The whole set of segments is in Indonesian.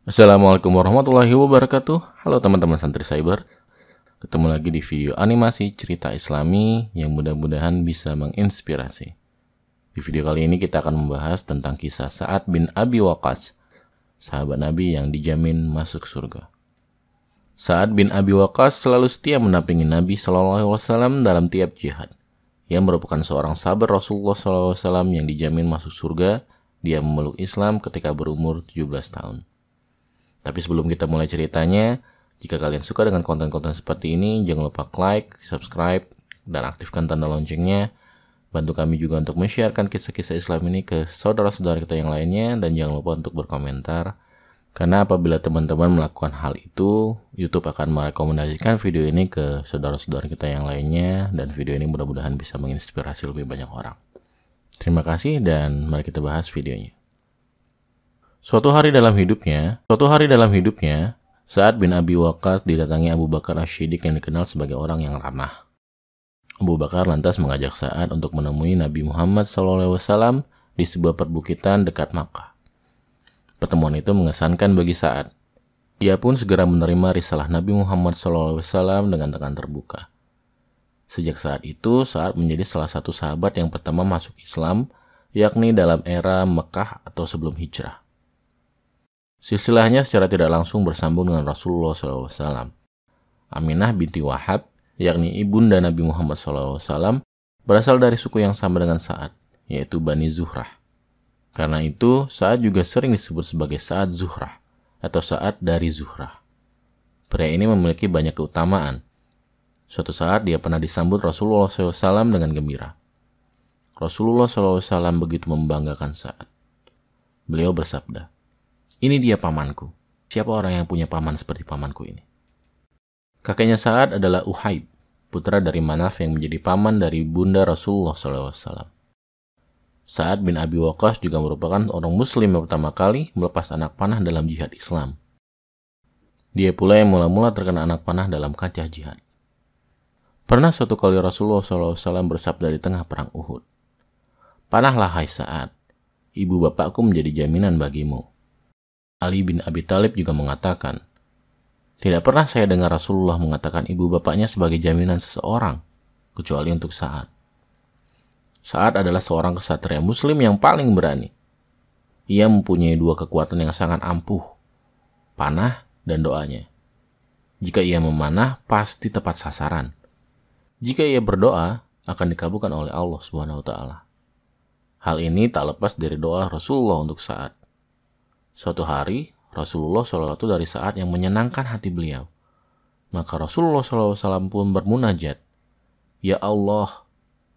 Assalamualaikum warahmatullahi wabarakatuh. Halo teman-teman santri cyber. Ketemu lagi di video animasi cerita Islami yang mudah-mudahan bisa menginspirasi. Di video kali ini kita akan membahas tentang kisah Sa'ad bin Abi Waqqas, sahabat Nabi yang dijamin masuk surga. Sa'ad bin Abi Waqqas selalu setia mendampingi Nabi SAW dalam tiap jihad. Ia merupakan seorang sahabat Rasulullah SAW yang dijamin masuk surga. Dia memeluk Islam ketika berumur 17 tahun. Tapi sebelum kita mulai ceritanya, jika kalian suka dengan konten-konten seperti ini, jangan lupa like, subscribe, dan aktifkan tanda loncengnya. Bantu kami juga untuk men-sharekan kisah-kisah Islam ini ke saudara-saudara kita yang lainnya, dan jangan lupa untuk berkomentar. Karena apabila teman-teman melakukan hal itu, YouTube akan merekomendasikan video ini ke saudara-saudara kita yang lainnya, dan video ini mudah-mudahan bisa menginspirasi lebih banyak orang. Terima kasih dan mari kita bahas videonya. Suatu hari dalam hidupnya, Sa'ad bin Abi Waqqas didatangi Abu Bakar Asy-Siddiq yang dikenal sebagai orang yang ramah. Abu Bakar lantas mengajak Sa'ad untuk menemui Nabi Muhammad SAW di sebuah perbukitan dekat Makkah. Pertemuan itu mengesankan bagi Sa'ad. Ia pun segera menerima risalah Nabi Muhammad SAW dengan tangan terbuka. Sejak saat itu, Sa'ad menjadi salah satu sahabat yang pertama masuk Islam, yakni dalam era Mekah atau sebelum hijrah. Silsilahnya secara tidak langsung bersambung dengan Rasulullah SAW. Aminah binti Wahab, yakni ibunda Nabi Muhammad SAW, berasal dari suku yang sama dengan Sa'ad, yaitu Bani Zuhrah. Karena itu, Sa'ad juga sering disebut sebagai Sa'ad Zuhrah, atau Sa'ad dari Zuhrah. Pria ini memiliki banyak keutamaan. Suatu saat dia pernah disambut Rasulullah SAW dengan gembira. Rasulullah SAW begitu membanggakan Sa'ad. Beliau bersabda, "Ini dia pamanku. Siapa orang yang punya paman seperti pamanku ini?" Kakeknya Sa'ad adalah Uhaib, putra dari Manaf yang menjadi paman dari bunda Rasulullah SAW. Sa'ad bin Abi Waqqas juga merupakan orang muslim yang pertama kali melepas anak panah dalam jihad Islam. Dia pula yang mula-mula terkena anak panah dalam kancah jihad. Pernah suatu kali Rasulullah SAW bersabda di tengah perang Uhud, "Panahlah hai Sa'ad, ibu bapakku menjadi jaminan bagimu." Ali bin Abi Thalib juga mengatakan, "Tidak pernah saya dengar Rasulullah mengatakan ibu bapaknya sebagai jaminan seseorang, kecuali untuk Sa'ad." Sa'ad adalah seorang kesatria muslim yang paling berani. Ia mempunyai dua kekuatan yang sangat ampuh, panah dan doanya. Jika ia memanah, pasti tepat sasaran. Jika ia berdoa, akan dikabulkan oleh Allah SWT. Hal ini tak lepas dari doa Rasulullah untuk Sa'ad. Suatu hari, Rasulullah SAW dari Sa'ad yang menyenangkan hati beliau. Maka Rasulullah SAW pun bermunajat, "Ya Allah,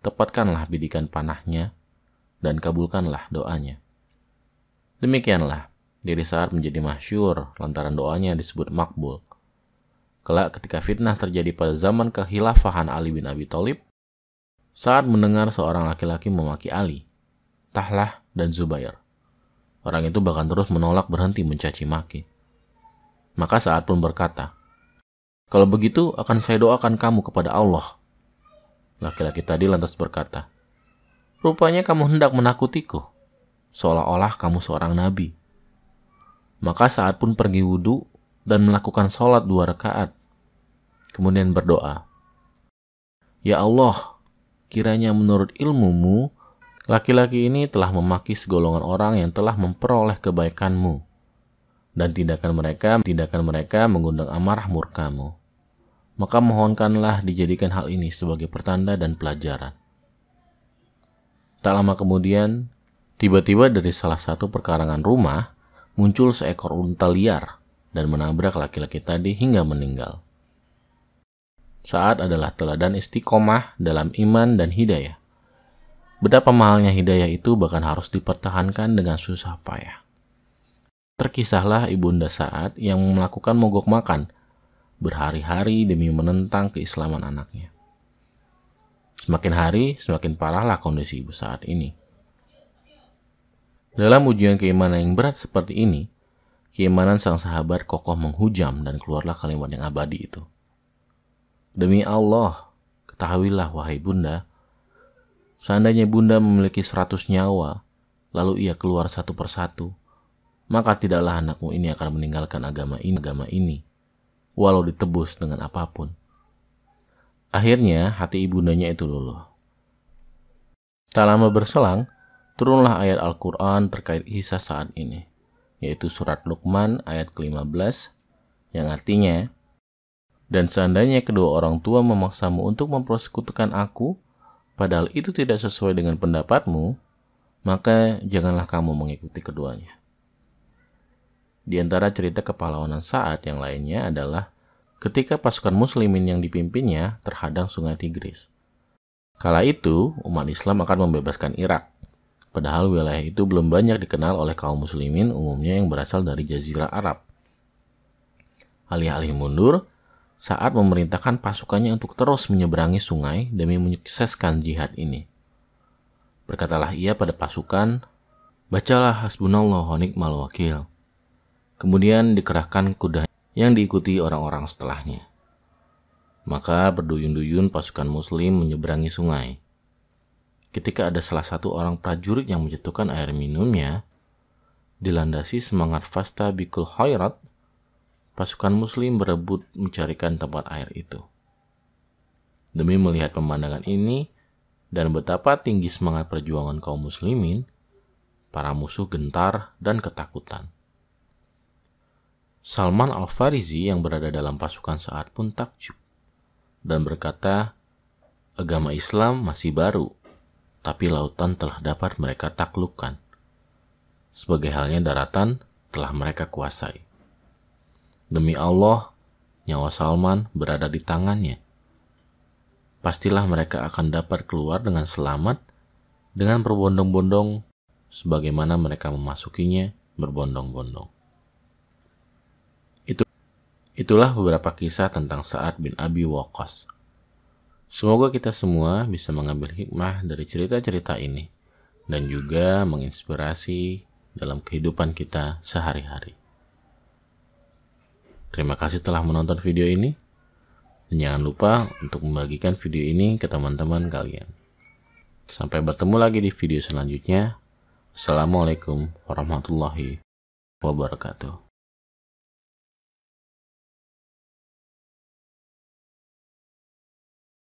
tepatkanlah bidikan panahnya dan kabulkanlah doanya." Demikianlah, diri Sa'ad menjadi masyhur lantaran doanya disebut makbul. Kelak ketika fitnah terjadi pada zaman kekhilafahan Ali bin Abi Thalib, Sa'ad mendengar seorang laki-laki memaki Ali, Tahlah, dan Zubair. Orang itu bahkan terus menolak berhenti mencaci maki. Maka Sa'ad pun berkata, "Kalau begitu akan saya doakan kamu kepada Allah." Laki-laki tadi lantas berkata, "Rupanya kamu hendak menakutiku, seolah-olah kamu seorang nabi." Maka Sa'ad pun pergi wudhu dan melakukan sholat 2 rakaat. Kemudian berdoa, "Ya Allah, kiranya menurut ilmumu, laki-laki ini telah memaki segolongan orang yang telah memperoleh kebaikanmu, dan tindakan mereka mengundang amarah murkamu. Maka mohonkanlah dijadikan hal ini sebagai pertanda dan pelajaran." Tak lama kemudian, tiba-tiba dari salah satu perkarangan rumah, muncul seekor unta liar dan menabrak laki-laki tadi hingga meninggal. Sa'ad adalah teladan istiqomah dalam iman dan hidayah. Betapa mahalnya hidayah itu bahkan harus dipertahankan dengan susah payah. Terkisahlah ibunda Sa'ad yang melakukan mogok makan berhari-hari demi menentang keislaman anaknya. Semakin hari, semakin parahlah kondisi ibu Sa'ad ini. Dalam ujian keimanan yang berat seperti ini, keimanan sang sahabat kokoh menghujam dan keluarlah kalimat yang abadi itu. "Demi Allah, ketahuilah wahai bunda, seandainya bunda memiliki 100 nyawa, lalu ia keluar satu persatu, maka tidaklah anakmu ini akan meninggalkan agama ini, walau ditebus dengan apapun. Akhirnya hati ibundanya itu luluh. Tak lama berselang, turunlah ayat Al-Quran terkait kisah saat ini, yaitu surat Luqman ayat ke-15, yang artinya, "Dan seandainya kedua orang tua memaksamu untuk mempersekutukan aku, padahal itu tidak sesuai dengan pendapatmu, maka janganlah kamu mengikuti keduanya." Di antara cerita kepahlawanan Sa'ad yang lainnya adalah ketika pasukan muslimin yang dipimpinnya terhadang sungai Tigris. Kala itu, umat Islam akan membebaskan Irak, padahal wilayah itu belum banyak dikenal oleh kaum muslimin umumnya yang berasal dari Jazirah Arab. Alih-alih mundur, Sa'ad memerintahkan pasukannya untuk terus menyeberangi sungai demi menyukseskan jihad ini. Berkatalah ia pada pasukan, "Bacalah hasbunallahu wa ni'mal wakil." Kemudian dikerahkan kuda yang diikuti orang-orang setelahnya. Maka berduyun-duyun pasukan muslim menyeberangi sungai. Ketika ada salah satu orang prajurit yang menjatuhkan air minumnya, dilandasi semangat fasta bikul khairat, pasukan muslim berebut mencarikan tempat air itu. Demi melihat pemandangan ini dan betapa tinggi semangat perjuangan kaum muslimin, para musuh gentar dan ketakutan. Salman Al-Farisi yang berada dalam pasukan Sa'ad pun takjub dan berkata, agama Islam masih baru, tapi lautan telah dapat mereka taklukkan. Sebagai halnya daratan telah mereka kuasai. Demi Allah, nyawa Salman berada di tangannya. Pastilah mereka akan dapat keluar dengan selamat dengan berbondong-bondong sebagaimana mereka memasukinya berbondong-bondong. Itulah beberapa kisah tentang Sa'ad bin Abi Waqqas. Semoga kita semua bisa mengambil hikmah dari cerita-cerita ini dan juga menginspirasi dalam kehidupan kita sehari-hari. Terima kasih telah menonton video ini. Dan jangan lupa untuk membagikan video ini ke teman-teman kalian. Sampai bertemu lagi di video selanjutnya. Assalamualaikum warahmatullahi wabarakatuh.